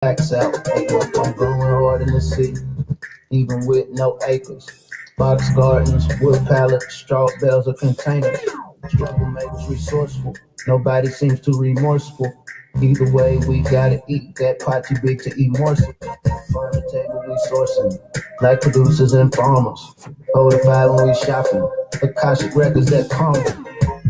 Backs out, I'm growing hard in the city, even with no acres. Box gardens, wood pallets, straw bales or containers. Struggle makes resourceful, nobody seems too remorseful. Either way, we gotta eat, that pot too big to eat morsel. Farm to table, we sourcing, black producers and farmers. Hold a vibe when we shopping, Akashic records that calm me.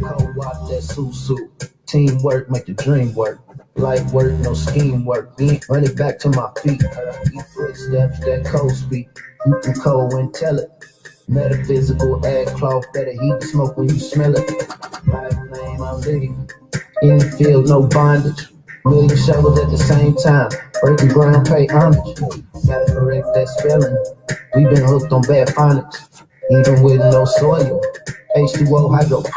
Co-op that suit. Teamwork make the dream work. Light work, no scheme work. Run it back to my feet. Eat footsteps that cold speak. You can code and tell it. Metaphysical add cloth, better heat the smoke when you smell it. Life flame, I'm living. In the field, no bondage. Million shovels at the same time. Breaking ground, pay homage. Gotta correct that spelling. We've been hooked on bad phonics. Even with no soil. H2O hydroponics.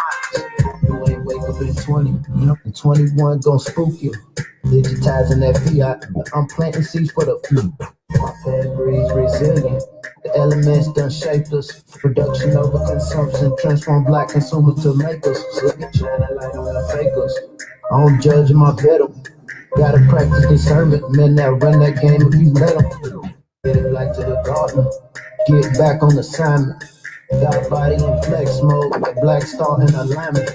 You ain't wake up in 20. And 21 gon' spook you. Digitizing that fiat. I'm planting seeds for the few. My fabrics resilient. The elements done shaped us. Production over consumption. Transform black consumers to make us. Shine a light on the fakers. I don't judge my better. Gotta practice discernment. Men that run that game if you let them. Get it back to the garden. Get back on assignment. Got body in flex mode. Like black star in alignment.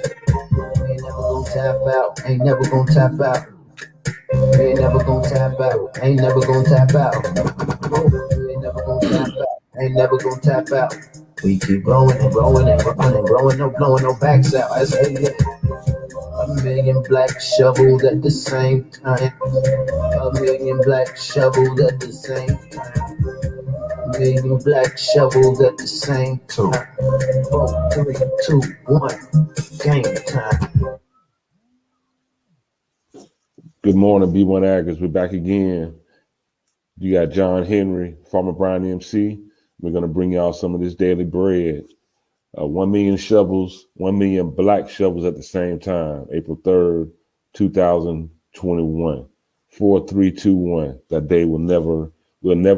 Ain't never gonna tap out. Ain't never gonna tap out. Ain't never gonna tap out. Ain't never gonna tap out. Ain't never gonna tap out. Ain't never gonna tap out. We keep growing and growing and growing and growing, no blowing no backs out. I say yeah. A million black shovels at the same time. A million black shovels at the same time. A million black shovels at the same time. 4, 3, 2, 1. Game time. Good morning, B1AG. We're back again. You got John Henry, Farmer Brian MC. We're going to bring y'all some of this daily bread. 1 million shovels, 1 million black shovels at the same time. April 3rd, 2021. 4, 3, 2, 1. That day we'll never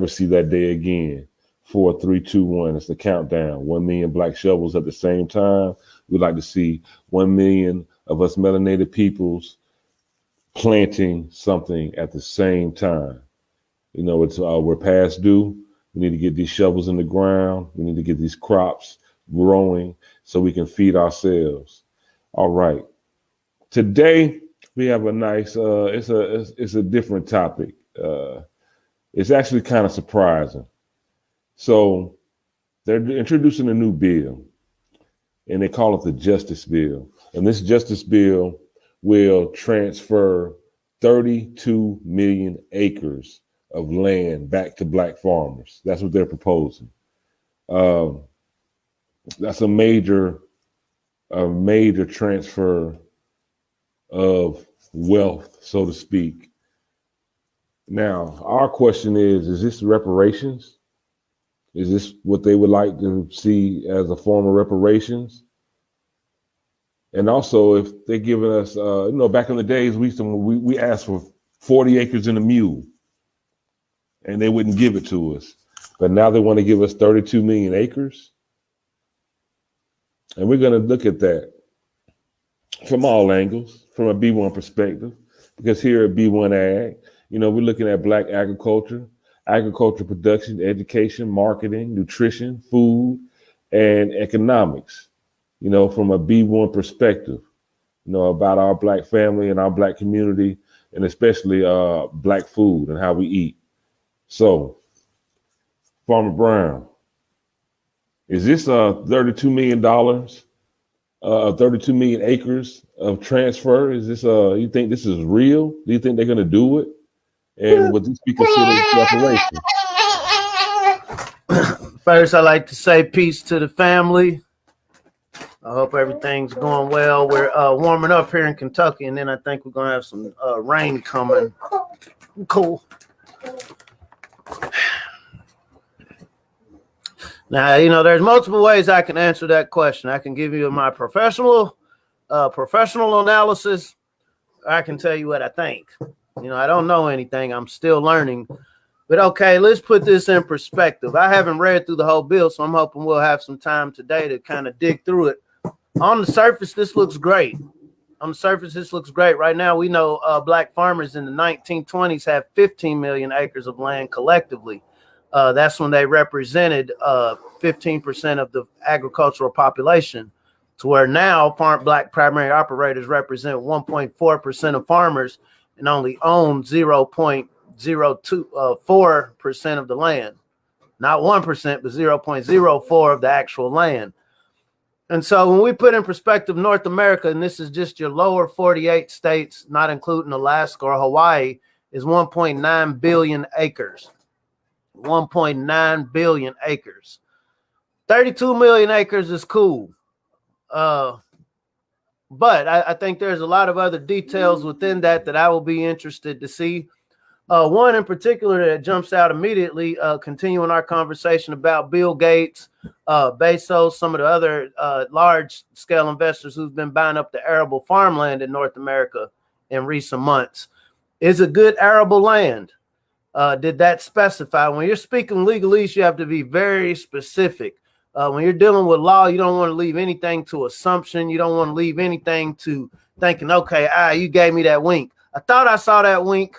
see that day again. 4, 3, 2, 1. It's the countdown. 1 million black shovels at the same time. We'd like to see 1 million of us melanated peoples planting something at the same time. You know, it's we're past due. We need to get these shovels in the ground. We need to get these crops growing so we can feed ourselves. All right. Today we have a nice it's a different topic. It's actually kind of surprising. So they're introducing a new bill and they call it the Justice Bill. And this Justice Bill will transfer 32 million acres of land back to black farmers. That's what they're proposing. That's a major transfer of wealth, so to speak. Now, our question is this reparations? Is this what they would like to see as a form of reparations? And also, if they're giving us, back in the days, we asked for 40 acres and a mule, and they wouldn't give it to us. But now they want to give us 32 million acres. And we're going to look at that from all angles, from a B1 perspective, because here at B1AG, we're looking at black agriculture production, education, marketing, nutrition, food, and economics, from a B1 perspective, about our black family and our black community, and especially black food and how we eat. So, Farmer Brown, is this $32 million, 32 million acres of transfer? Is this you think this is real? Do you think they're going to do it? And would this be considered reparation? First, I'd like to say peace to the family. I hope everything's going well. We're warming up here in Kentucky, and then I think we're going to have some rain coming. Cool. Now, there's multiple ways I can answer that question. I can give you my professional analysis. I can tell you what I think. I don't know anything. I'm still learning. But okay, let's put this in perspective. I haven't read through the whole bill, so I'm hoping we'll have some time today to kind of dig through it. On the surface, this looks great. on the surface, this looks great. Right now, we know black farmers in the 1920s had 15 million acres of land collectively. That's when they represented 15% of the agricultural population, to where now black primary operators represent 1.4% of farmers and only own 0.04% of the land. Not 1%, but 0.04 of the actual land. And so when we put in perspective North America, and this is just your lower 48 states, not including Alaska or Hawaii, is 1.9 billion acres. 1.9 billion acres. 32 million acres is cool. But I think there's a lot of other details within that I will be interested to see. One in particular that jumps out immediately, continuing our conversation about Bill Gates, Bezos, some of the other large-scale investors who've been buying up the arable farmland in North America in recent months. Is it good arable land? Did that specify? When you're speaking legalese, you have to be very specific. When you're dealing with law, you don't want to leave anything to assumption. You don't want to leave anything to thinking, okay, you gave me that wink. I thought I saw that wink.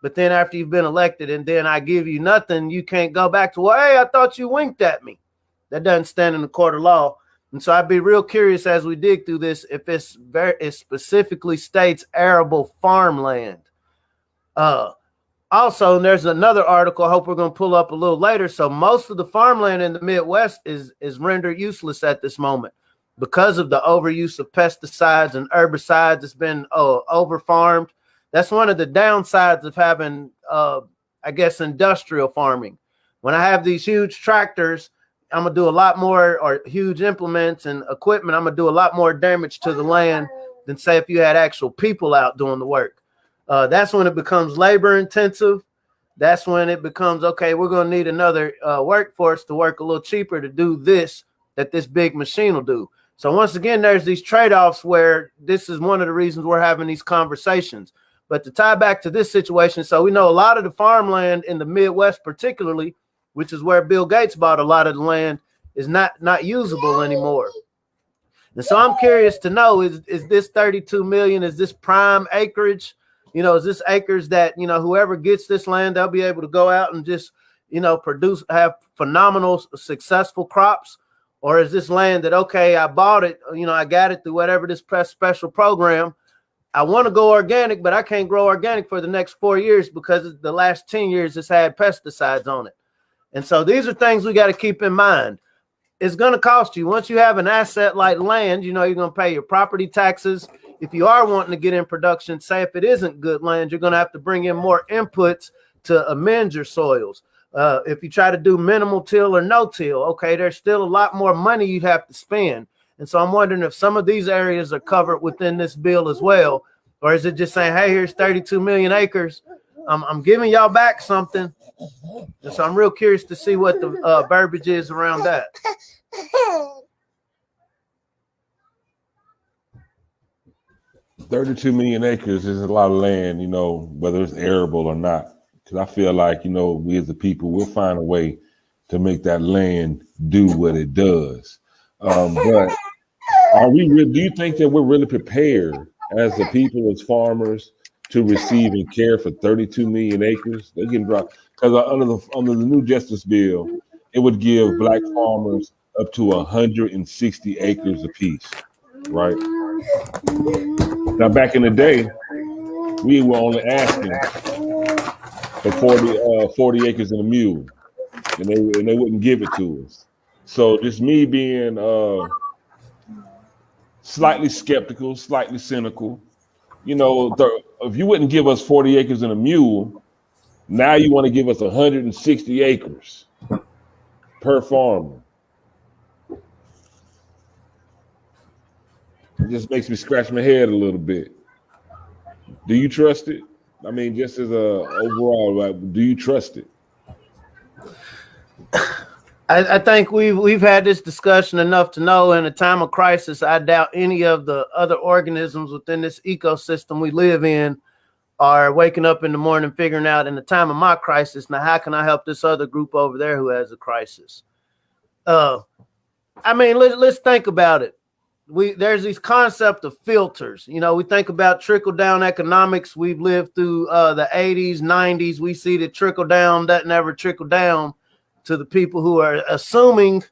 But then after you've been elected and then I give you nothing, you can't go back to, well, hey, I thought you winked at me. That doesn't stand in the court of law. And so I'd be real curious as we dig through this, if it specifically states arable farmland. Also, there's another article I hope we're going to pull up a little later. So most of the farmland in the Midwest is rendered useless at this moment because of the overuse of pesticides and herbicides. It's been over-farmed. That's one of the downsides of having, industrial farming. When I have these huge tractors, I'm going to do a lot more, or huge implements and equipment, I'm going to do a lot more damage to the land than, say, if you had actual people out doing the work. That's when it becomes labor intensive. That's when it becomes, okay, we're going to need another workforce to work a little cheaper to do this that this big machine will do. So once again, there's these trade-offs where this is one of the reasons we're having these conversations. But to tie back to this situation, so we know a lot of the farmland in the Midwest particularly, which is where Bill Gates bought a lot of the land, is not usable anymore. And so I'm curious to know, is this 32 million, is this prime acreage? Is this acres that, whoever gets this land, they'll be able to go out and just, have phenomenal, successful crops? Or is this land that, okay, I bought it, I got it through whatever this special program. I want to go organic, but I can't grow organic for the next 4 years because the last 10 years it's had pesticides on it. And so these are things we got to keep in mind. It's going to cost you. Once you have an asset like land, you're going to pay your property taxes. If you are wanting to get in production, say if it isn't good land, you're going to have to bring in more inputs to amend your soils. If you try to do minimal till or no till, okay, there's still a lot more money you'd have to spend. And so I'm wondering if some of these areas are covered within this bill as well, or is it just saying, hey, here's 32 million acres. I'm giving y'all back something. And so I'm real curious to see what the verbiage is around that. $32 million acres is a lot of land, whether it's arable or not. Because I feel like, we as a people, we'll find a way to make that land do what it does. But do you think that we're really prepared as the people, as farmers, to receive and care for 32 million acres? They can drop, because under the new justice bill, it would give black farmers up to 160 acres apiece, right? Now, back in the day, we were only asking for 40 acres and a mule, and they wouldn't give it to us. So just me being slightly skeptical, slightly cynical, if you wouldn't give us 40 acres and a mule, now you want to give us 160 acres per farmer. It just makes me scratch my head a little bit. Do you trust it? I mean, just as a overall, do you trust it? I think we've had this discussion enough to know in a time of crisis, I doubt any of the other organisms within this ecosystem we live in are waking up in the morning figuring out, in the time of my crisis, now how can I help this other group over there who has a crisis? Let's think about it. there's these concept of filters. You know, we think about trickle down economics. We've lived through the 80s, 90s. We see that trickle down doesn't ever trickle down to the people who are assuming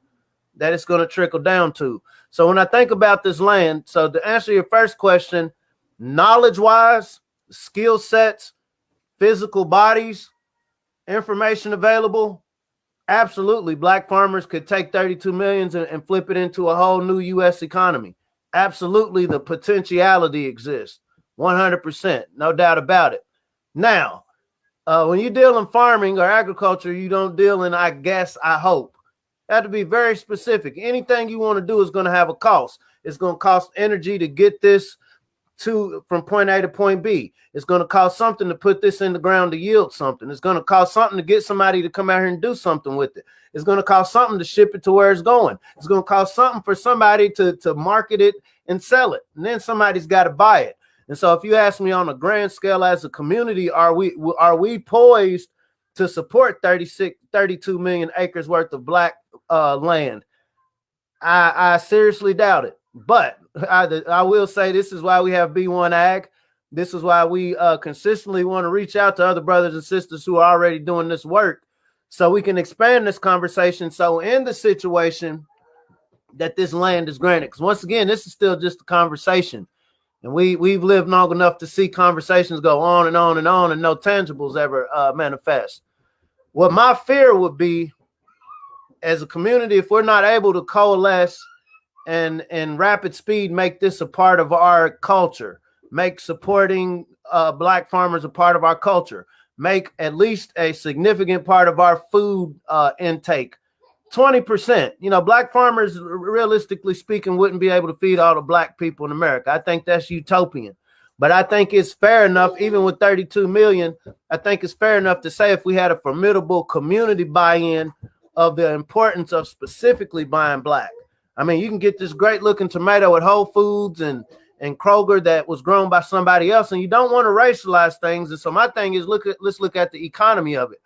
that it's going to trickle down to. So when I think about this land, so to answer your first question, knowledge-wise, skill sets, physical bodies, information available, absolutely, black farmers could take 32 million and flip it into a whole new U.S. economy. Absolutely, the potentiality exists, 100%, no doubt about it. Now, when you deal in farming or agriculture, you don't deal in, I guess, I hope. You have to be very specific. Anything you want to do is going to have a cost. It's going to cost energy to get this from point A to point B. It's going to cost something to put this in the ground to yield something. It's going to cost something to get somebody to come out here and do something with it. It's going to cost something to ship it to where it's going. It's going to cost something for somebody to market it and sell it. And then somebody's got to buy it. And so if you ask me on a grand scale as a community, are we poised to support 32 million acres worth of black land? I seriously doubt it. But I will say this is why we have B1AG. This is why we consistently want to reach out to other brothers and sisters who are already doing this work so we can expand this conversation. So in the situation that this land is granted, because once again, this is still just a conversation. And we've lived long enough to see conversations go on and on and on and no tangibles ever manifest. What my fear would be as a community, if we're not able to coalesce and in rapid speed make this a part of our culture, make supporting black farmers a part of our culture, make at least a significant part of our food intake, 20%. You know, black farmers, realistically speaking, wouldn't be able to feed all the black people in America. I think that's utopian. But I think it's fair enough, even with 32 million, I think it's fair enough to say if we had a formidable community buy-in of the importance of specifically buying black. I mean, you can get this great looking tomato at Whole Foods and Kroger that was grown by somebody else, and you don't want to racialize things. And so my thing is, let's look at the economy of it.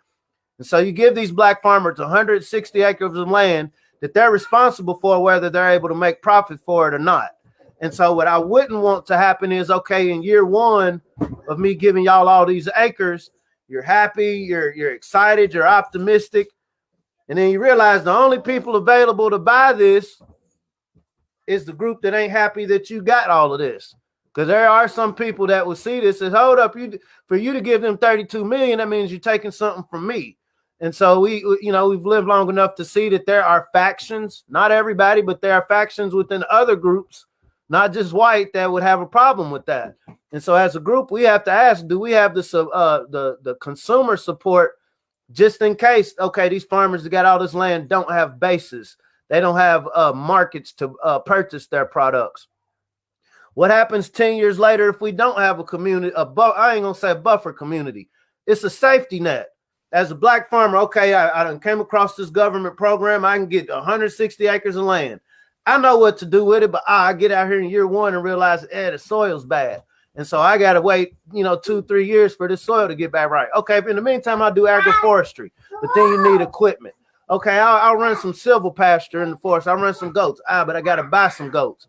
And so you give these black farmers 160 acres of land that they're responsible for, whether they're able to make profit for it or not. And so what I wouldn't want to happen is, okay, in year one of me giving y'all all these acres, you're happy, you're excited, you're optimistic. And then you realize the only people available to buy this is the group that ain't happy that you got all of this. Because there are some people that will see this as, hold up, for you to give them 32 million, that means you're taking something from me. And so we've lived long enough to see that there are factions, not everybody, but there are factions within other groups, not just white, that would have a problem with that. And so as a group, we have to ask, do we have the consumer support just in case, okay, these farmers that got all this land don't have bases. They don't have markets to purchase their products. What happens 10 years later if we don't have a community, I ain't going to say a buffer community. It's a safety net. As a black farmer, okay, I done came across this government program. I can get 160 acres of land. I know what to do with it, but I get out here in year one and realize, the soil's bad. And so I got to wait, 2-3 years for this soil to get back right. Okay, in the meantime, I'll do agroforestry, but then you need equipment. Okay, I'll run some silvopasture in the forest. I'll run some goats. But I got to buy some goats.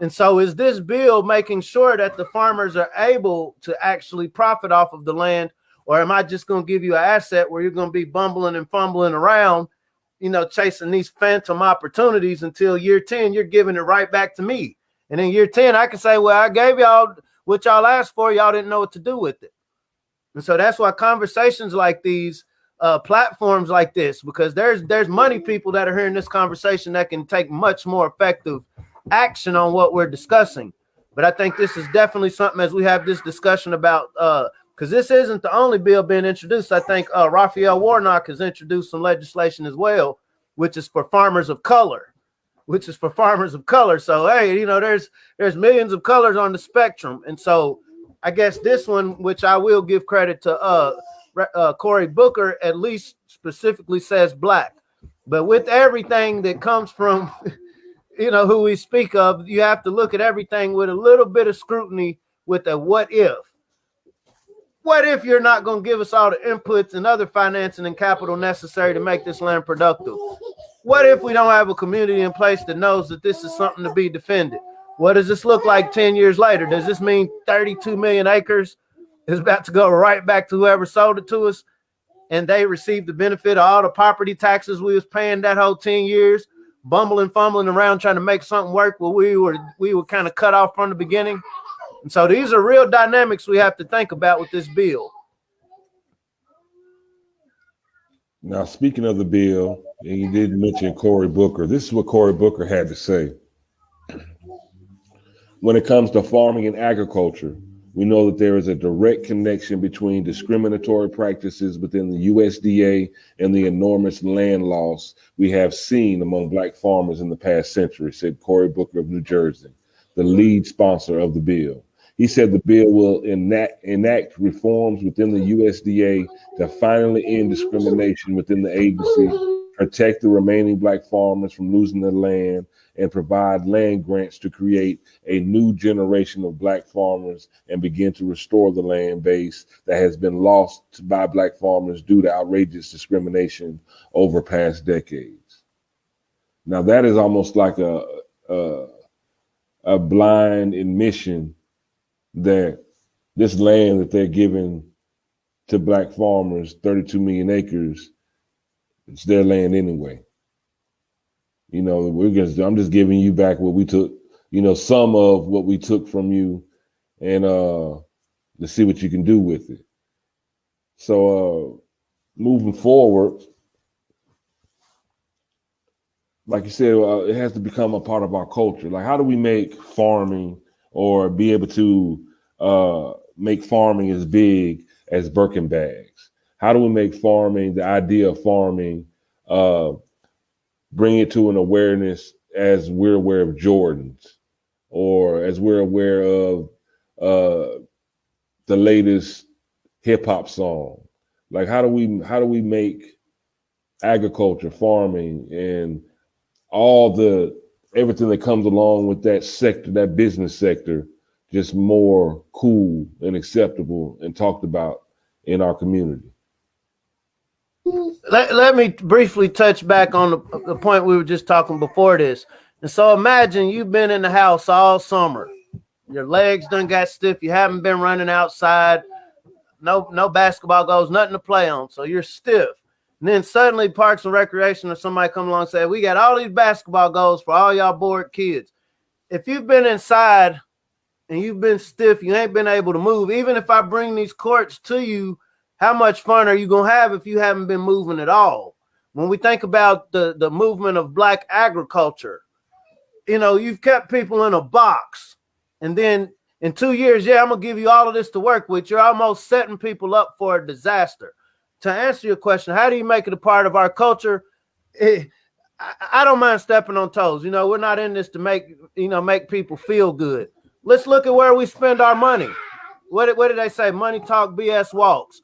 And so is this bill making sure that the farmers are able to actually profit off of the land? Or am I just going to give you an asset where you're going to be bumbling and fumbling around, chasing these phantom opportunities until year 10, you're giving it right back to me. And in year 10, I can say, well, I gave y'all what y'all asked for. Y'all didn't know what to do with it. And so that's why conversations like these, platforms like this, because there's money people that are hearing this conversation that can take much more effective action on what we're discussing. But I think this is definitely something, as we have this discussion about, because this isn't the only bill being introduced. I think Raphael Warnock has introduced some legislation as well, which is for farmers of color. So, hey, there's millions of colors on the spectrum. And so I guess this one, which I will give credit to Cory Booker, at least specifically says black. But with everything that comes from, who we speak of, you have to look at everything with a little bit of scrutiny with a what if. What if you're not going to give us all the inputs and other financing and capital necessary to make this land productive? What if we don't have a community in place that knows that this is something to be defended? What does this look like 10 years later? Does this mean 32 million acres is about to go right back to whoever sold it to us, and they received the benefit of all the property taxes we was paying that whole 10 years, bumbling, fumbling around trying to make something work where we were kind of cut off from the beginning? And so these are real dynamics we have to think about with this bill. Now, speaking of the bill, and you did mention Cory Booker. This is what Cory Booker had to say. When it comes to farming and agriculture, we know that there is a direct connection between discriminatory practices within the USDA and the enormous land loss we have seen among Black farmers in the past century, said Cory Booker of New Jersey, the lead sponsor of the bill. He said the bill will enact reforms within the USDA to finally end discrimination within the agency, protect the remaining Black farmers from losing their land, and provide land grants to create a new generation of Black farmers and begin to restore the land base that has been lost by Black farmers due to outrageous discrimination over past decades. Now, that is almost like a blind admission that this land that they're giving to Black farmers, 32 million acres, it's their land anyway. You know, I'm just giving you back what we took, you know, some of what we took from you, and to see what you can do with it. So moving forward, like you said, it has to become a part of our culture. Like, how do we make farming or be able to make farming as big as Birkin bags? How do we make farming, the idea of farming, bring it to an awareness as we're aware of Jordans, or as we're aware of the latest hip hop song? Like, how do we make agriculture, farming, and everything that comes along with that sector, that business sector, just more cool and acceptable and talked about in our community? Let me briefly touch back on the point we were just talking before this. And so imagine you've been in the house all summer. Your legs done got stiff. You haven't been running outside. No basketball goals, nothing to play on. So you're stiff. And then suddenly Parks and Recreation or somebody come along and say, we got all these basketball goals for all y'all bored kids. If you've been inside and you've been stiff, you ain't been able to move, even if I bring these courts to you, how much fun are you going to have if you haven't been moving at all? When we think about the movement of Black agriculture, you know, you've kept people in a box. And then in 2 years, I'm going to give you all of this to work with. You're almost setting people up for a disaster. To answer your question, how do you make it a part of our culture? I don't mind stepping on toes. You know, we're not in this to make people feel good. Let's look at where we spend our money. What did they say? Money talk, BS walks.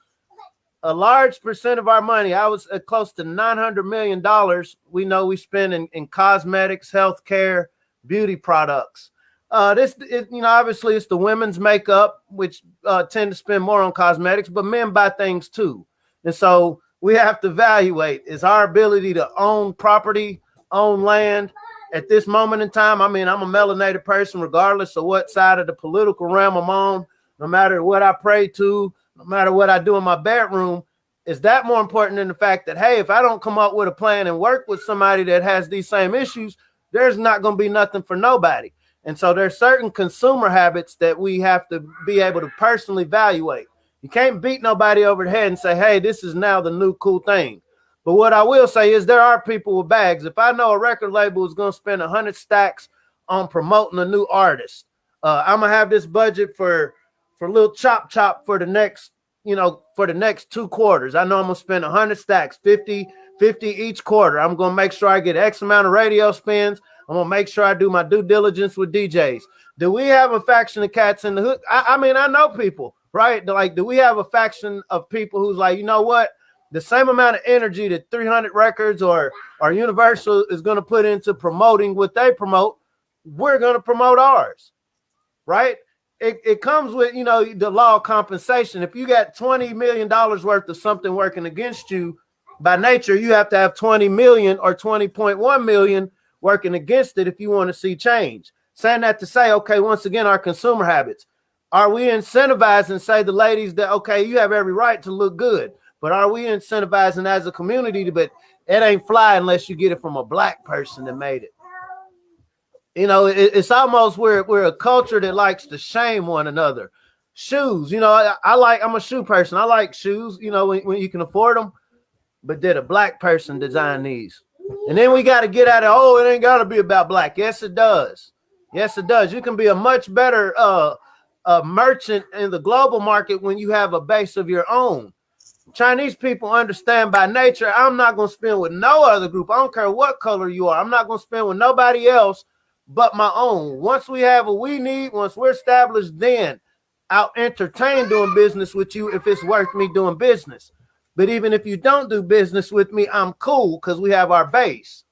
A large percent of our money, I was close to $900 million, we know we spend in cosmetics, healthcare, beauty products. Obviously it's the women's makeup, which tend to spend more on cosmetics, but men buy things too. And so we have to evaluate, is our ability to own property, own land at this moment in time? I mean, I'm a melanated person, regardless of what side of the political realm I'm on, no matter what I pray to, no matter what I do in my bedroom. Is that more important than the fact that, hey, if I don't come up with a plan and work with somebody that has these same issues, there's not going to be nothing for nobody. And so there's certain consumer habits that we have to be able to personally evaluate. You can't beat nobody over the head and say, hey, this is now the new cool thing. But what I will say is there are people with bags. If I know a record label is going to spend 100 stacks on promoting a new artist, I'm going to have this budget for little chop for the next 2 quarters. I know I'm going to spend 100 stacks, 50 each quarter. I'm going to make sure I get X amount of radio spins. I'm going to make sure I do my due diligence with DJs. Do we have a faction of cats in the hood? I mean, I know people, right? Like, do we have a faction of people who's like, you know what? The same amount of energy that 300 Records or Universal is going to put into promoting what they promote, we're going to promote ours, right? It comes with, the law of compensation. If you got $20 million worth of something working against you, by nature, you have to have 20 million or 20.1 million working against it if you want to see change. Saying that to say, okay, once again, our consumer habits. Are we incentivizing, say, the ladies that, okay, you have every right to look good, but are we incentivizing as a community, but it ain't fly unless you get it from a black person that made it? You know, it's almost we're a culture that likes to shame one another. Shoes, you know, I'm a shoe person. I like shoes, you know, when you can afford them, but did a black person design these? And then we got to get out of, oh, it ain't got to be about black. Yes, it does. Yes, it does. You can be a much better merchant in the global market when you have a base of your own. Chinese people understand by nature, I'm not going to spend with no other group. I don't care what color you are. I'm not going to spend with nobody else but my own. Once we have what we need, once we're established, then I'll entertain doing business with you if it's worth me doing business. But even if you don't do business with me, I'm cool because we have our base.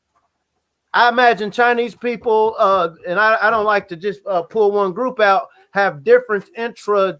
I imagine Chinese people, and I don't like to just pull one group out, have different intra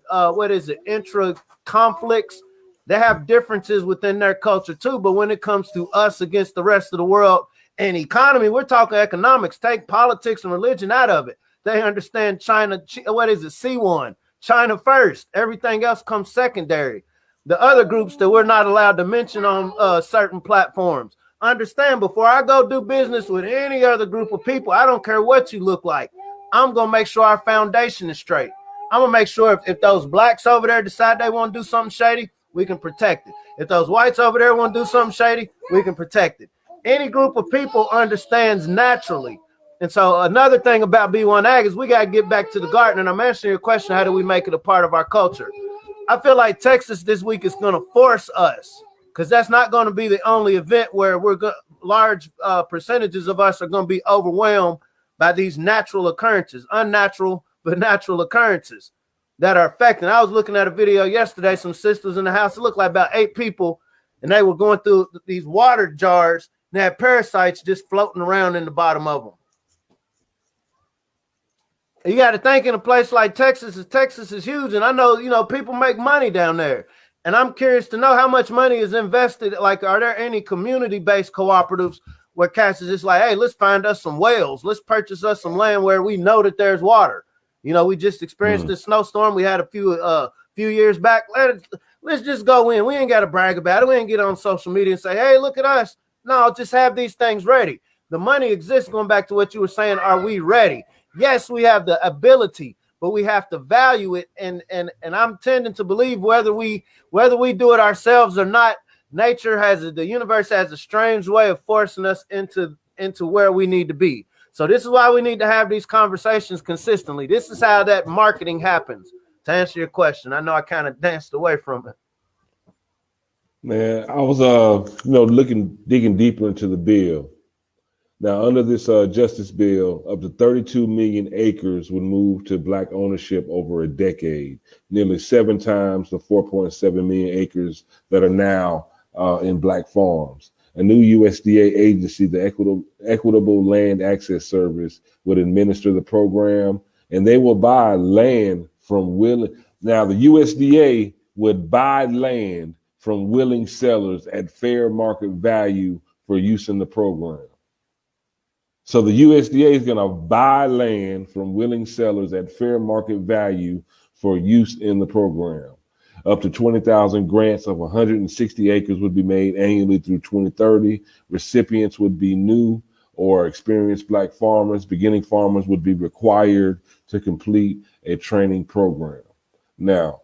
conflicts. They have differences within their culture too. But when it comes to us against the rest of the world and economy, we're talking economics. Take politics and religion out of it. They understand China. What is it? C1. China first. Everything else comes secondary. The other groups that we're not allowed to mention on certain platforms. Understand, before I go do business with any other group of people, I don't care what you look like. I'm going to make sure our foundation is straight. I'm going to make sure if those blacks over there decide they want to do something shady, we can protect it. If those whites over there want to do something shady, we can protect it. Any group of people understands naturally. And so another thing about B1AG is we got to get back to the garden. And I'm answering your question, how do we make it a part of our culture? I feel like Texas this week is going to force us, because that's not going to be the only event where large percentages of us are going to be overwhelmed by these natural occurrences, unnatural but natural occurrences that are affecting. I was looking at a video yesterday, some sisters in the house, it looked like about 8 people, and they were going through these water jars, and they had parasites just floating around in the bottom of them. You got to think, in a place like Texas is huge, and I know, you know, people make money down there. And I'm curious to know how much money is invested. Like, are there any community-based cooperatives where cats is just like, hey, let's find us some wells. Let's purchase us some land where we know that there's water. You know, we just experienced this snowstorm. We had a few years back. Let's just go in. We ain't got to brag about it. We ain't get on social media and say, hey, look at us. No, just have these things ready. The money exists. Going back to what you were saying, are we ready? Yes, we have the ability, but we have to value it. And I'm tending to believe whether we do it ourselves or not, the universe has a strange way of forcing us into where we need to be. So this is why we need to have these conversations consistently. This is how that marketing happens. To answer your question, I know I kind of danced away from it. Man, I was digging deeper into the bill. Now, under this justice bill, up to 32 million acres would move to black ownership over a decade, nearly 7 times the 4.7 million acres that are now in black farms. A new USDA agency, the Equitable Land Access Service, would administer the program, and they will buy land from willing. Now, the USDA would buy land from willing sellers at fair market value for use in the program. So the USDA is going to buy land from willing sellers at fair market value for use in the program. Up to 20,000 grants of 160 acres would be made annually through 2030. Recipients would be new or experienced black farmers. Beginning farmers would be required to complete a training program. Now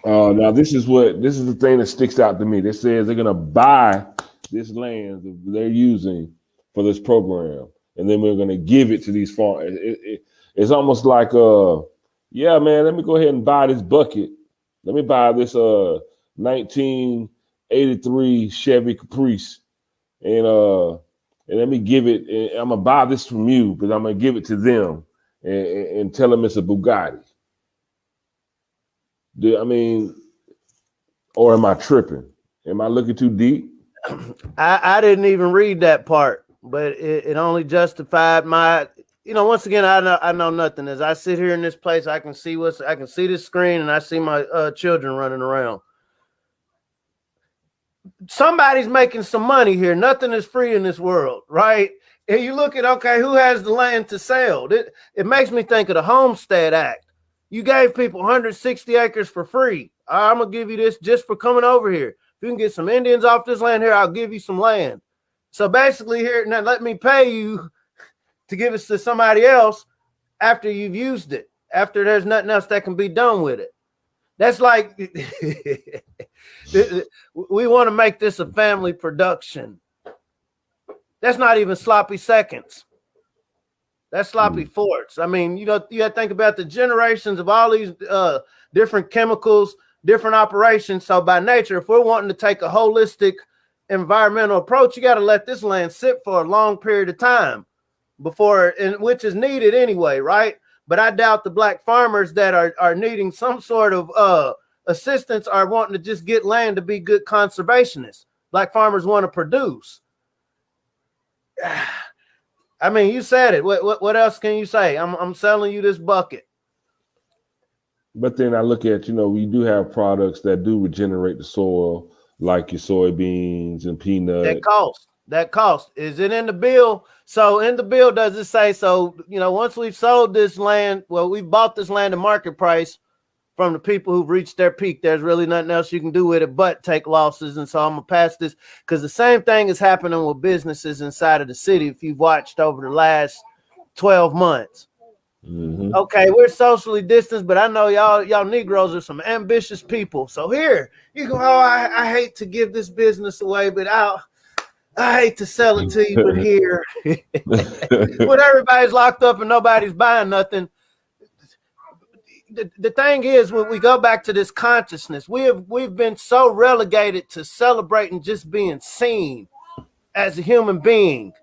this is the thing that sticks out to me. They says they're going to buy this land that they're using for this program, and then we're going to give it to these farmers. It's almost like, yeah, man, let me go ahead and buy this bucket. Let me buy this 1983 Chevy Caprice, and let me give it. I'm gonna buy this from you, but I'm gonna give it to them and tell them it's a Bugatti. Or am I tripping? Am I looking too deep? I didn't even read that part, but it only justified my. Once again, I know nothing. As I sit here in this place, I can see this screen, and I see my children running around. Somebody's making some money here. Nothing is free in this world, right? And you look at, okay, who has the land to sell? It makes me think of the Homestead Act. You gave people 160 acres for free. I'm going to give you this just for coming over here. If you can get some Indians off this land here, I'll give you some land. So basically here, now let me pay you to give it to somebody else after you've used it, after there's nothing else that can be done with it. That's like, we want to make this a family production. That's not even sloppy seconds. That's sloppy fourths. I mean, you got to think about the generations of all these different chemicals, different operations. So by nature, if we're wanting to take a holistic environmental approach, you got to let this land sit for a long period of time before, and which is needed anyway, right? But I doubt the black farmers that are needing some sort of assistance are wanting to just get land to be good conservationists. Black farmers want to produce. I mean, you said it. What else can you say? I'm selling you this bucket. But then I look at, we do have products that do regenerate the soil, like your soybeans and peanuts. That cost. Is it in the bill? So in the bill, does it say, so, once we've sold this land, well, we've bought this land at market price from the people who've reached their peak, there's really nothing else you can do with it but take losses. And so I'm going to pass this, because the same thing is happening with businesses inside of the city if you've watched over the last 12 months. Mm-hmm. Okay, we're socially distanced, but I know y'all Negroes are some ambitious people. So here, you go, I hate to give this business away, but I hate to sell it to you, but here, when everybody's locked up and nobody's buying nothing, the thing is, when we go back to this consciousness, we've been so relegated to celebrating just being seen as a human being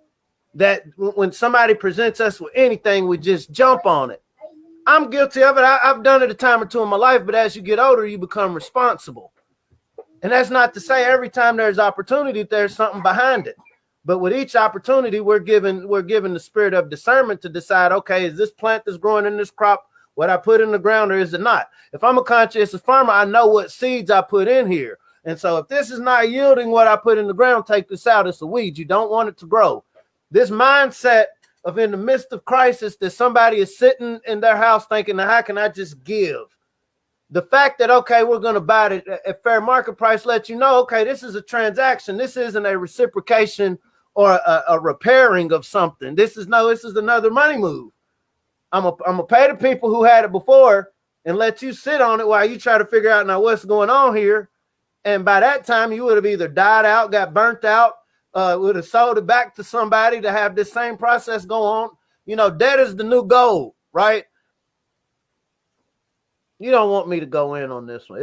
that when somebody presents us with anything, we just jump on it. I'm guilty of it. I've done it a time or two in my life, but as you get older, you become responsible. And that's not to say every time there's opportunity, there's something behind it. But with each opportunity, we're given the spirit of discernment to decide, okay, is this plant that's growing in this crop what I put in the ground, or is it not? If I'm a conscientious farmer, I know what seeds I put in here. And so if this is not yielding what I put in the ground, take this out. It's a weed. You don't want it to grow. This mindset of in the midst of crisis that somebody is sitting in their house thinking, how can I just give? The fact that, okay, we're going to buy it at fair market price lets you know, okay, this is a transaction. This isn't a reciprocation or a repairing of something. This is another money move. I'm gonna pay the people who had it before and let you sit on it while you try to figure out now what's going on here. And by that time, you would have either died out, got burnt out, would have sold it back to somebody to have this same process go on. Debt is the new gold, right? You don't want me to go in on this one.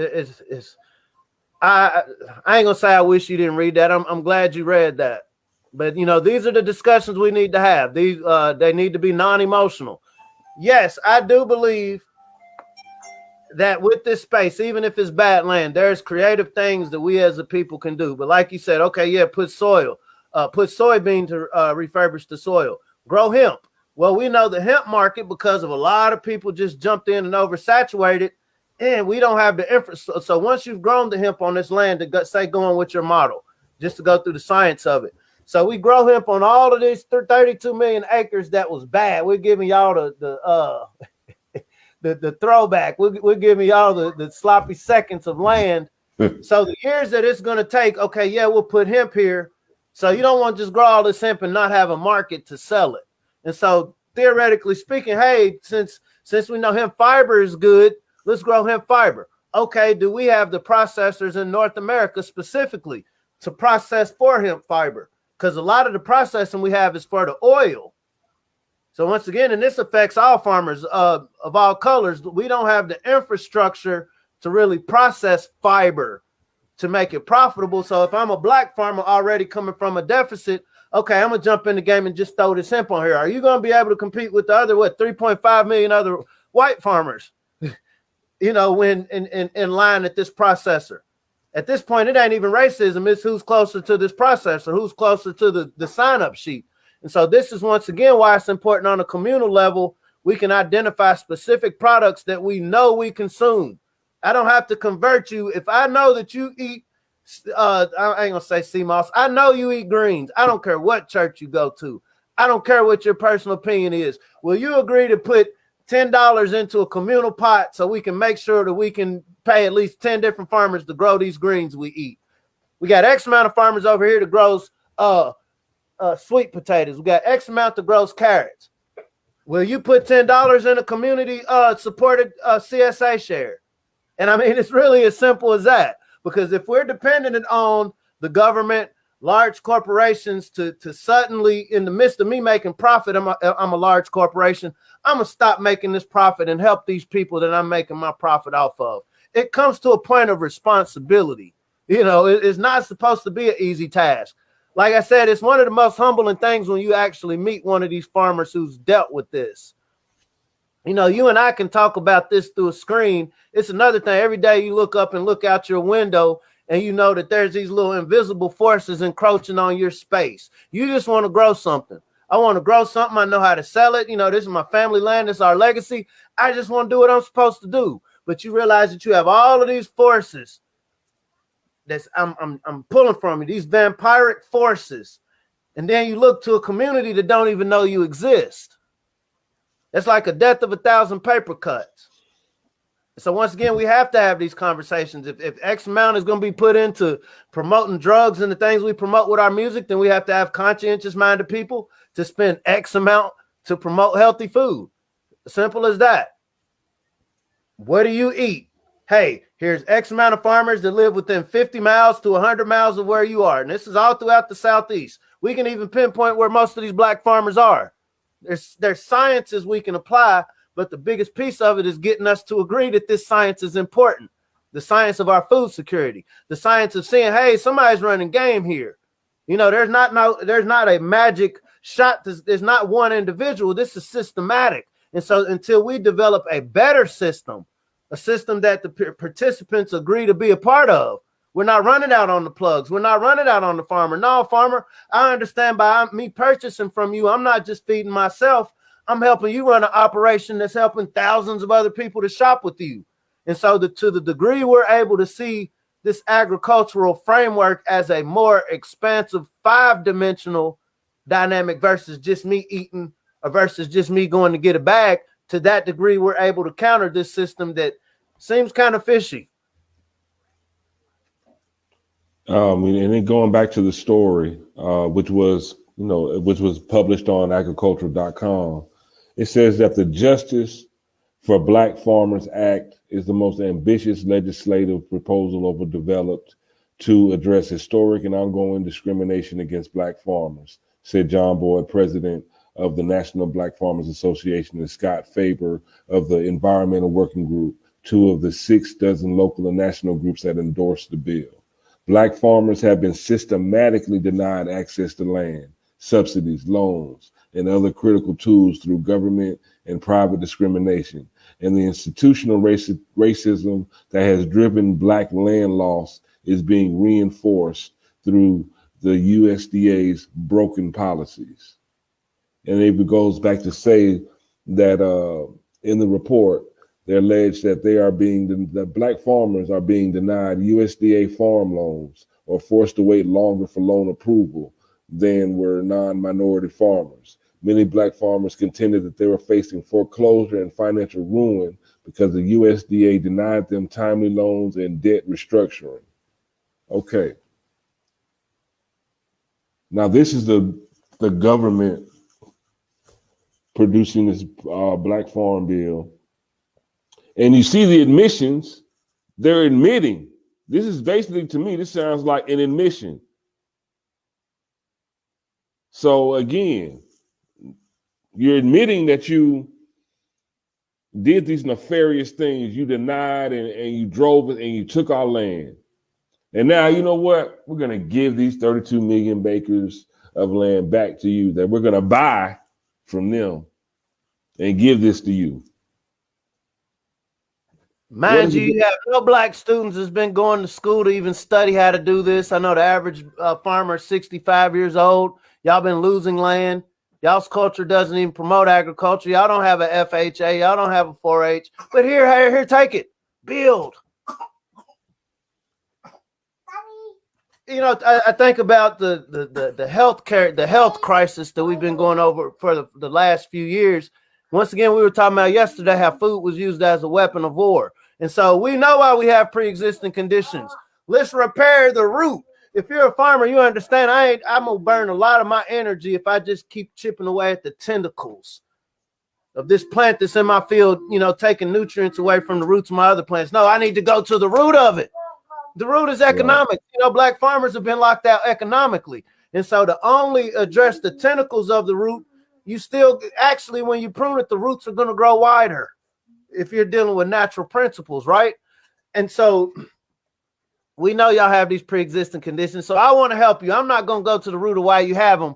I ain't gonna say I wish you didn't read that. I'm glad you read that. But these are the discussions we need to have. These they need to be non-emotional. Yes, I do believe that with this space, even if it's bad land, there's creative things that we as a people can do. But like you said, okay, yeah, put soybean to refurbish the soil, grow hemp. Well, we know the hemp market, because of a lot of people just jumped in and oversaturated, and we don't have the infrastructure. So once you've grown the hemp on this land, going with your model, just to go through the science of it. So we grow hemp on all of these 32 million acres that was bad. We're giving y'all the throwback. We're giving y'all the sloppy seconds of land. So the years that it's going to take, okay, yeah, we'll put hemp here. So you don't want to just grow all this hemp and not have a market to sell it. And so theoretically speaking, hey, since we know hemp fiber is good, let's grow hemp fiber. Okay, do we have the processors in North America specifically to process for hemp fiber? Because a lot of the processing we have is for the oil. So once again, and this affects all farmers of all colors, we don't have the infrastructure to really process fiber to make it profitable. So if I'm a black farmer already coming from a deficit, okay, I'm going to jump in the game and just throw this hemp on here. Are you going to be able to compete with the other, 3.5 million other white farmers, when in line at this processor? At this point, it ain't even racism. It's who's closer to this processor, who's closer to the sign-up sheet. And so this is, once again, why it's important on a communal level. We can identify specific products that we know we consume. I don't have to convert you. If I know that you eat, I ain't going to say sea moss. I know you eat greens. I don't care what church you go to. I don't care what your personal opinion is. Will you agree to put $10 into a communal pot so we can make sure that we can pay at least 10 different farmers to grow these greens we eat? We got X amount of farmers over here that grows sweet potatoes. We got X amount that grows carrots. Will you put $10 in a community supported CSA share? And I mean, it's really as simple as that. Because if we're dependent on the government, large corporations to suddenly, in the midst of me making profit, I'm a large corporation, I'm going to stop making this profit and help these people that I'm making my profit off of. It comes to a point of responsibility. You know, it's not supposed to be an easy task. Like I said, it's one of the most humbling things when you actually meet one of these farmers who's dealt with this. You know, you and I can talk about this through a screen. It's another thing. Every day you look up and look out your window and you know that there's these little invisible forces encroaching on your space. You just want to grow something. I want to grow something. I know how to sell it. You know, this is my family land. This is our legacy. I just want to do what I'm supposed to do. But you realize that you have all of these forces that's I'm pulling from you, these vampiric forces. And then you look to a community that don't even know you exist. It's like a death of 1,000 paper cuts. So once again, we have to have these conversations. If X amount is going to be put into promoting drugs and the things we promote with our music, then we have to have conscientious minded people to spend X amount to promote healthy food. Simple as that. What do you eat? Hey, here's X amount of farmers that live within 50 miles to 100 miles of where you are. And this is all throughout the Southeast. We can even pinpoint where most of these black farmers are. There's sciences we can apply, but the biggest piece of it is getting us to agree that this science is important. The science of our food security, the science of saying, hey, somebody's running game here. You know, there's not a magic shot. There's not one individual. This is systematic. And so until we develop a better system, a system that the participants agree to be a part of, we're not running out on the plugs. We're not running out on the farmer. No, farmer, I understand by me purchasing from you, I'm not just feeding myself. I'm helping you run an operation that's helping thousands of other people to shop with you. And so to the degree we're able to see this agricultural framework as a more expansive 5-dimensional dynamic versus just me eating or versus just me going to get a bag, to that degree, we're able to counter this system that seems kind of fishy. And then going back to the story, which was published on agricultural.com, it says that the Justice for Black Farmers Act is the most ambitious legislative proposal ever developed to address historic and ongoing discrimination against Black farmers, said John Boyd, president of the National Black Farmers Association, and Scott Faber of the Environmental Working Group, 2 of the 6 dozen local and national groups that endorsed the bill. Black farmers have been systematically denied access to land, subsidies, loans, and other critical tools through government and private discrimination. And the institutional racism that has driven Black land loss is being reinforced through the USDA's broken policies. And it goes back to say that in the report, they allege that that Black farmers are being denied USDA farm loans or forced to wait longer for loan approval than were non-minority farmers. Many Black farmers contended that they were facing foreclosure and financial ruin because the USDA denied them timely loans and debt restructuring. Okay. Now this is the government producing this Black Farm Bill. And you see the admissions, they're admitting. This is basically, to me, this sounds like an admission. So again, you're admitting that you did these nefarious things. You denied and you drove it and you took our land. And now, you know what? We're going to give these 32 million acres of land back to you that we're going to buy from them and give this to you. Mind you, you have no Black students that's been going to school to even study how to do this. I know the average farmer is 65 years old. Y'all been losing land. Y'all's culture doesn't even promote agriculture. Y'all don't have a FHA. Y'all don't have a 4-H. But here, take it. Build. you know, I think about the health crisis that we've been going over for the last few years. Once again, we were talking about yesterday how food was used as a weapon of war. And so we know why we have pre-existing conditions. Let's repair the root. If you're a farmer, you understand I'm going to burn a lot of my energy if I just keep chipping away at the tentacles of this plant that's in my field, you know, taking nutrients away from the roots of my other plants. No, I need to go to the root of it. The root is economic. Right. You know, black farmers have been locked out economically. And so to only address the tentacles of the root, you still actually, when you prune it, the roots are going to grow wider if you're dealing with natural principles, right? And so we know y'all have these pre-existing conditions. So I want to help you. I'm not going to go to the root of why you have them.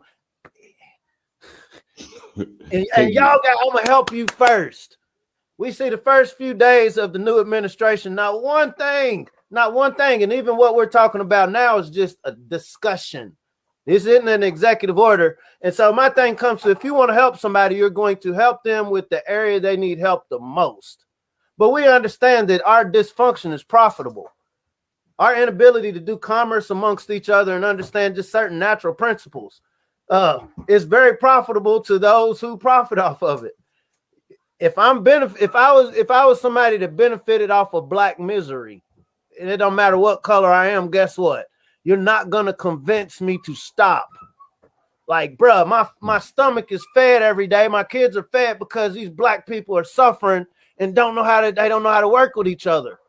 and y'all I'm going to help you first. We see the first few days of the new administration, not one thing. And even what we're talking about now is just a discussion. This isn't an executive order. And so my thing comes to, if you want to help somebody, you're going to help them with the area they need help the most. But we understand that our dysfunction is profitable. Our inability to do commerce amongst each other and understand just certain natural principles is very profitable to those who profit off of it. If I was somebody that benefited off of black misery, and it don't matter what color I am, guess what? You're not going to convince me to stop. Like, bruh, my stomach is fed every day. My kids are fed because these black people are suffering and don't know how to work with each other.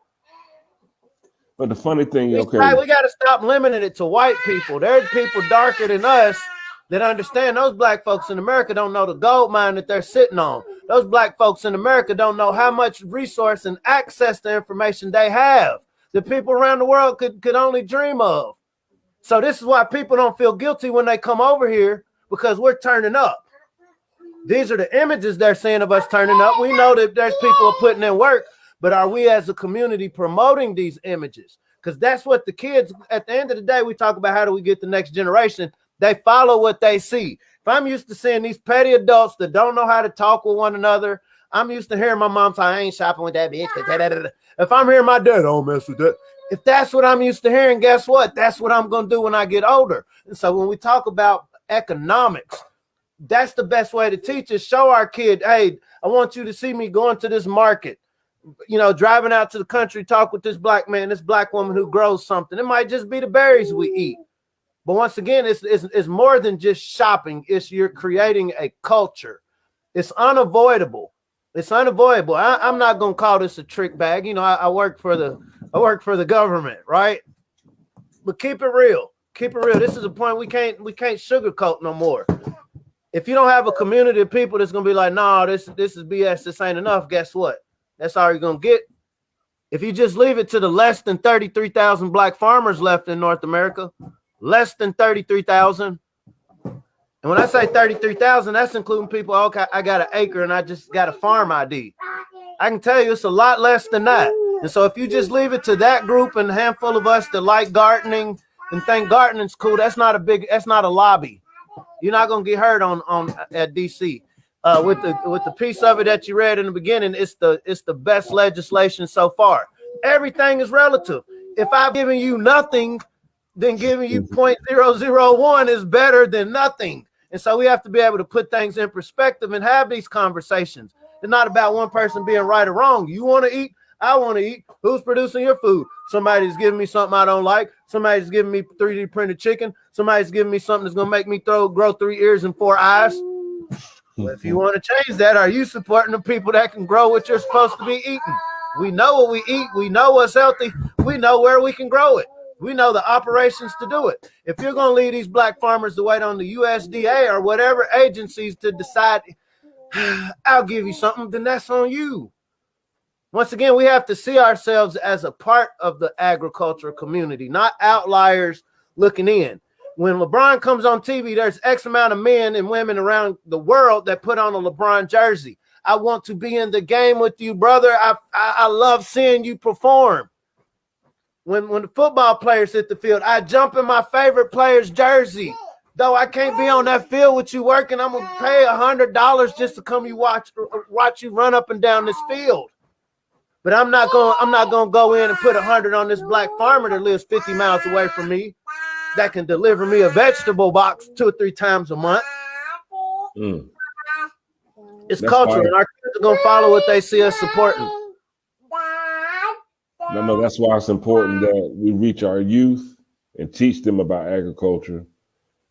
But the funny thing, we got to stop limiting it to white people. There's people darker than us that understand those black folks in America don't know the gold mine that they're sitting on. Those black folks in America don't know how much resource and access to information they have that people around the world could only dream of. So this is why people don't feel guilty when they come over here, because we're turning up. These are the images they're seeing of us turning up. We know that there's people putting in work, but are we as a community promoting these images? Because that's what the kids, at the end of the day, we talk about how do we get the next generation. They follow what they see. If I'm used to seeing these petty adults that don't know how to talk with one another, I'm used to hearing my mom say, I ain't shopping with that bitch. If I'm hearing my dad, don't mess with that. If that's what I'm used to hearing, guess what? That's what I'm going to do when I get older. And so when we talk about economics, that's the best way to teach is show our kid, hey, I want you to see me going to this market, you know, driving out to the country, talk with this black man, this black woman who grows something. It might just be the berries we eat. But once again, it's more than just shopping. It's you're creating a culture. It's unavoidable. It's unavoidable. I'm not going to call this a trick bag. You know, I work for the government, right? But keep it real. Keep it real. This is a point we can't sugarcoat no more. If you don't have a community of people that's going to be like, no, this is BS, this ain't enough, guess what? That's all you're going to get. If you just leave it to the less than 33,000 black farmers left in North America, less than 33,000. And when I say 33,000, that's including people, okay, I got an acre and I just got a farm ID. I can tell you it's a lot less than that. And so if you just leave it to that group and a handful of us that like gardening and think gardening's cool, that's not a lobby. You're not going to get hurt on at DC. With the piece of it that you read in the beginning, it's the best legislation so far. Everything is relative. If I've given you nothing, then giving you 0.001 is better than nothing. And so we have to be able to put things in perspective and have these conversations. It's not about one person being right or wrong. You want to eat, I want to eat. Who's producing your food? Somebody's giving me something I don't like. Somebody's giving me 3D printed chicken. Somebody's giving me something that's going to make me grow 3 ears and 4 eyes. Well, if you want to change that, are you supporting the people that can grow what you're supposed to be eating? We know what we eat. We know what's healthy. We know where we can grow it. We know the operations to do it. If you're going to leave these black farmers to wait on the USDA or whatever agencies to decide, I'll give you something, then that's on you. Once again, we have to see ourselves as a part of the agricultural community, not outliers looking in. When LeBron comes on TV, there's X amount of men and women around the world that put on a LeBron jersey. I want to be in the game with you, brother. I love seeing you perform. When the football players hit the field, I jump in my favorite player's jersey. Though I can't be on that field with you working, I'm gonna pay $100 just to come watch you run up and down this field. But I'm not gonna go in and put 100 on this black farmer that lives 50 miles away from me. that can deliver me a vegetable box 2 or 3 times a month. It's culture, and our kids are going to follow what they see us supporting. No, that's why it's important that we reach our youth and teach them about agriculture.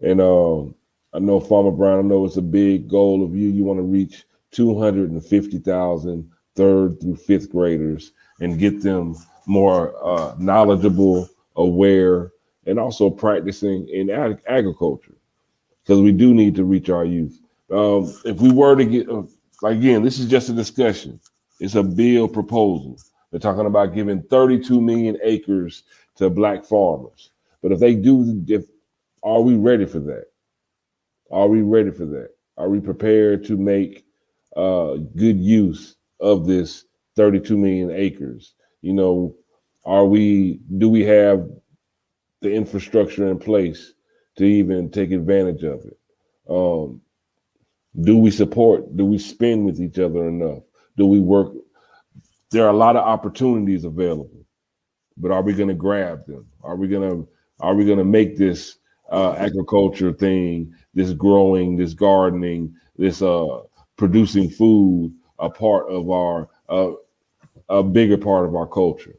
And I know Farmer Brown, I know it's a big goal of you. You want to reach 250,000 third through fifth graders and get them more knowledgeable, aware, and also practicing in agriculture, because we do need to reach our youth. If we were to get, again, this is just a discussion. It's a bill proposal. They're talking about giving 32 million acres to Black farmers. But if they do, are we ready for that? Are we ready for that? Are we prepared to make good use of this 32 million acres? You know, do we have the infrastructure in place to even take advantage of it? Do we spend with each other enough? Do we work? There are a lot of opportunities available, but are we going to grab them? Are we going to make this agriculture thing, this growing, this gardening, this producing food a part of our a bigger part of our culture?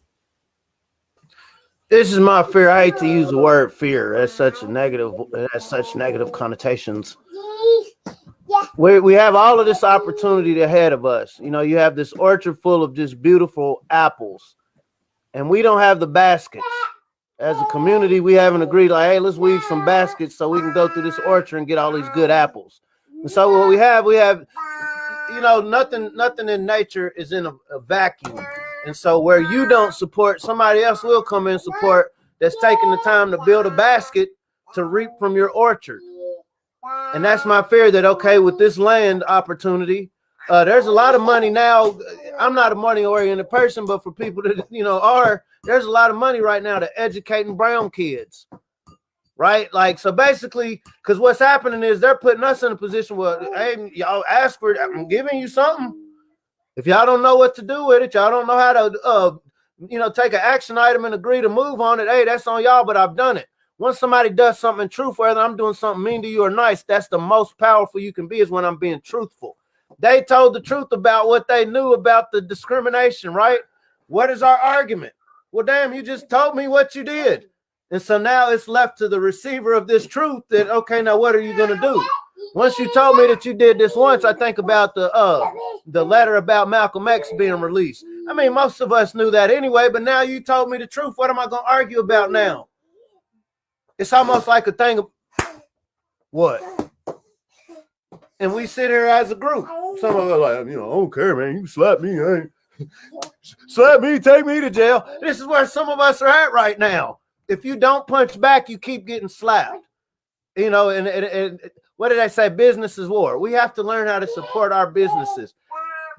This is my fear. I hate to use the word fear. It has such negative connotations. We have all of this opportunity ahead of us. You know, you have this orchard full of just beautiful apples, and we don't have the baskets. As a community, we haven't agreed, like, hey, let's weave some baskets so we can go through this orchard and get all these good apples. And so what we have, you know, nothing in nature is in a vacuum. And so where you don't support, somebody else will come in support that's taking the time to build a basket to reap from your orchard. And that's my fear, that, okay, with this land opportunity, there's a lot of money now. I'm not a money-oriented person, but for people that, you know, there's a lot of money right now to educating brown kids, right? Like, so basically, because what's happening is they're putting us in a position where, hey, y'all ask for it, I'm giving you something. If y'all don't know what to do with it, y'all don't know how to, you know, take an action item and agree to move on it, hey, that's on y'all, but I've done it. Once somebody does something truthful, whether I'm doing something mean to you or nice, that's the most powerful you can be, is when I'm being truthful. They told the truth about what they knew about the discrimination, right? What is our argument? Well, damn, you just told me what you did. And so now it's left to the receiver of this truth that, okay, now what are you going to do? Once you told me that you did this once, I think about the letter about Malcolm X being released. I mean, most of us knew that anyway, but now you told me the truth. What am I going to argue about now? It's almost like a thing of what? And we sit here as a group. Some of us are like, you know, I don't care, man. You slap me, slap me, take me to jail. This is where some of us are at right now. If you don't punch back, you keep getting slapped. You know, and what did I say? Business is war. We have to learn how to support our businesses.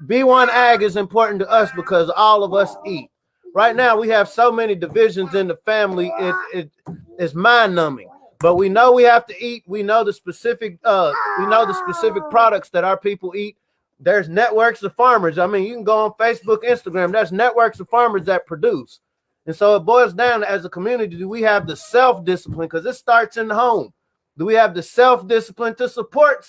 B1AG is important to us because all of us eat. Right now, we have so many divisions in the family. It is mind-numbing. But we know we have to eat. We know the specific products that our people eat. There's networks of farmers. I mean, you can go on Facebook, Instagram. There's networks of farmers that produce. And so it boils down to, as a community, do we have the self-discipline? Because it starts in the home. Do we have the self-discipline to support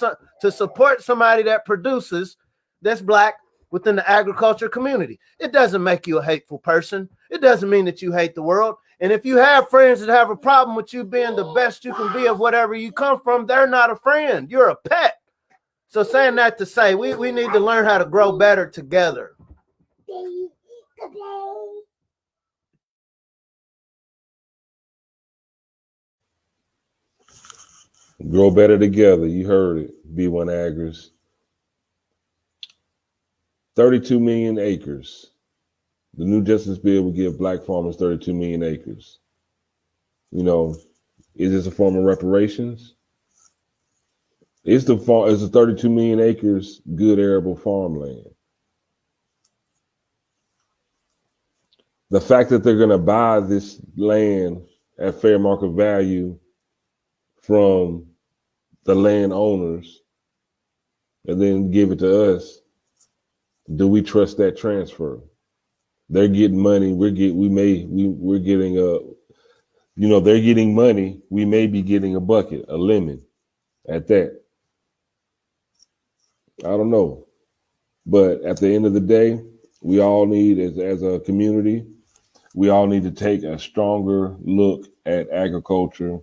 somebody that produces, that's Black, within the agriculture community? It doesn't make you a hateful person. It doesn't mean that you hate the world. And if you have friends that have a problem with you being the best you can be of whatever you come from, they're not a friend. You're a pet. So saying that to say, we need to learn how to grow better together. Grow better together. You heard it, B1AGers. 32 million acres. The new Justice Bill will give Black farmers 32 million acres. You know, is this a form of reparations? Is the 32 million acres good arable farmland? The fact that they're going to buy this land at fair market value from the landowners and then give it to us, do we trust that transfer? They're getting money. We're getting You know, they're getting money. We may be getting a bucket, a lemon at that. I don't know. But at the end of the day, we all need, as a community, we all need to take a stronger look at agriculture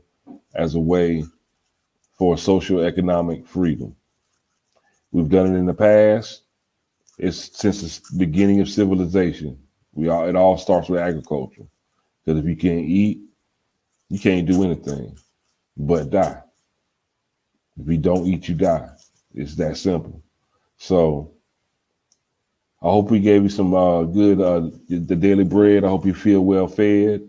as a way for social economic freedom. We've done it in the past. It's since the beginning of civilization. It all starts with agriculture. Because if you can't eat, you can't do anything but die. If you don't eat, you die. It's that simple. So I hope we gave you some good, the daily bread. I hope you feel well fed.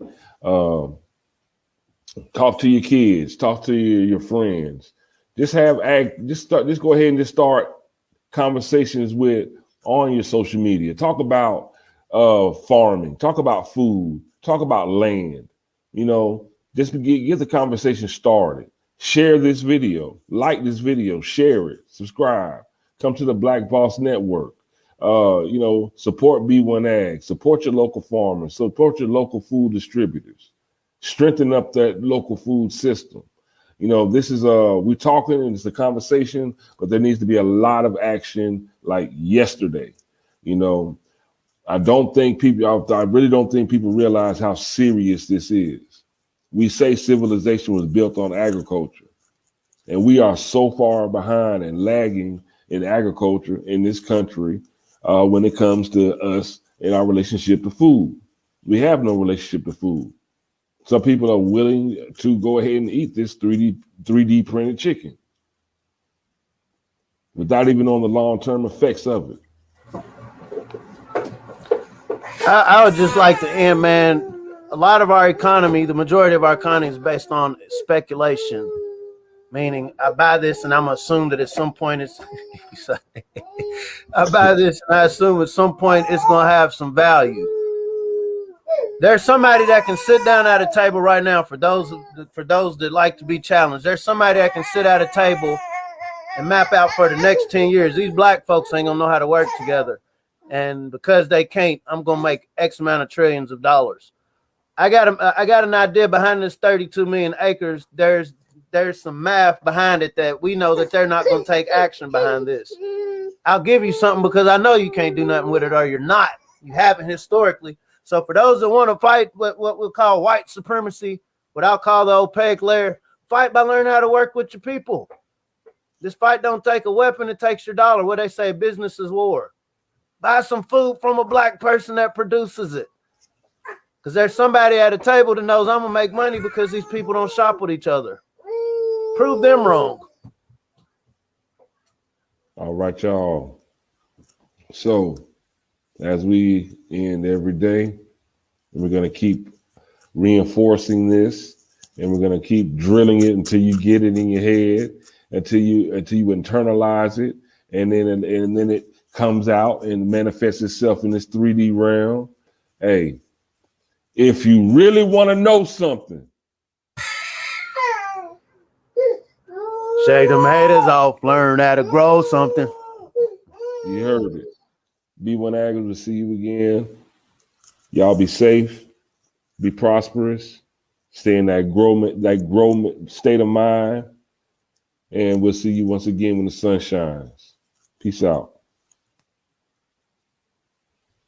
Talk to your kids, talk to your friends. Just go ahead and just start conversations on your social media. Talk about farming, talk about food, talk about land. You know, just get the conversation started. Share this video, like this video, share it, subscribe, come to the Black Boss Network. You know, support B1AG, support your local farmers, support your local food distributors, strengthen up that local food system. You know, this is we're talking and it's a conversation, but there needs to be a lot of action like yesterday. You know, I really don't think people realize how serious this is. We say civilization was built on agriculture, and we are so far behind and lagging in agriculture in this country when it comes to us and our relationship to food. We have no relationship to food. Some people are willing to go ahead and eat this 3D printed chicken without even knowing the long-term effects of it. I would just like to end, man. A lot of our economy, the majority of our economy is based on speculation. Meaning, I buy this and I'm assume that at some point it's. I buy this and I assume at some point it's gonna have some value. There's somebody that can sit down at a table right now. For those that like to be challenged, there's somebody that can sit at a table and map out for the next 10 years. These black folks ain't gonna know how to work together, and because they can't, I'm gonna make X amount of trillions of dollars. I got an idea behind this 32 million acres. There's some math behind it that we know that they're not going to take action behind this. I'll give you something because I know you can't do nothing with it, or you're not. You haven't historically. So for those that want to fight what we'll call white supremacy, what I'll call the opaque layer, fight by learning how to work with your people. This fight don't take a weapon, it takes your dollar. What they say, business is war. Buy some food from a black person that produces it. Because there's somebody at a table that knows I'm going to make money because these people don't shop with each other. Prove them wrong. All right, y'all. So as we end every day, we're going to keep reinforcing this, and we're going to keep drilling it until you get it in your head, until you internalize it, and then it comes out and manifests itself in this 3D realm. Hey, if you really want to know something, shake them haters off, learn how to grow something. You heard it. B1AG will see you again. Y'all be safe, be prosperous, stay in that growth state of mind, and we'll see you once again when the sun shines. Peace out.